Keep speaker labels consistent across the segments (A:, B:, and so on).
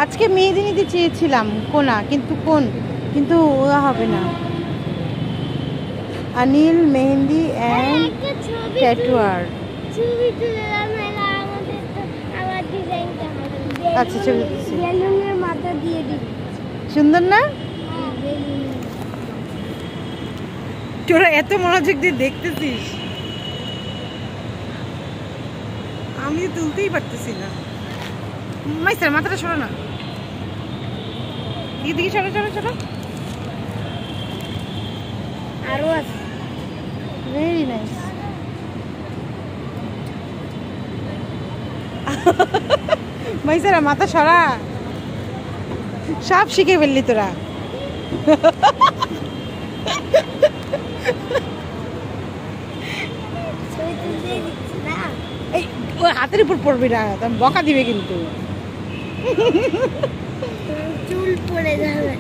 A: আজকে মেহেদি নিতে চেয়েছিলাম কোনা, কিন্তু কিন্তু ওয়া হবে না। Anil mehndi and tattoo art. আচ্ছা ছবি দিচ্ছি। সুন্দর না? তোরা এত মনোযোগ দিয়ে দেখতেছিস, আমি তুলতেই পারতেছি না। মাইসার মাথাটা সরো না, এদিকে সরো সরো সরো। আরো আছে, ভেরি নাইস। মাইসারা মাথা সরা, সব শিখে ফেললি তোরা। এই হাতের উপর পড়বি না, বকা দিবে কিন্তু। চুল পড়ে যাবে।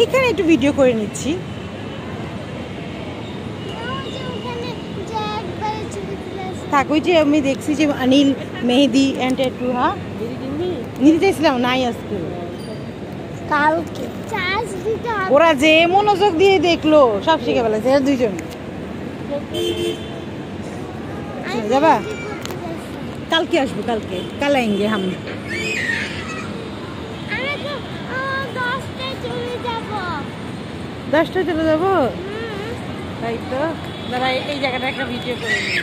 A: এখানে একটু ভিডিও করে নিচ্ছি। থাক, ওই যে আমি দেখছি যে অনিল মেহেদি অ্যান্ড ট্যাটু। হ্যাঁ নিতে চাইছিলাম, নাই আজকে। কালকে ওরা যে মনোযোগ দিয়ে দেখলো, সব শিখে ফেলেছে এরা দুইজন। যাবা? কালকে আসবো, কালকে কাল আएंगे हम। 10টায় চলে যাবো। তাই তো দাঁড়া, এই জায়গাটা একটা ভিডিও করে নিই।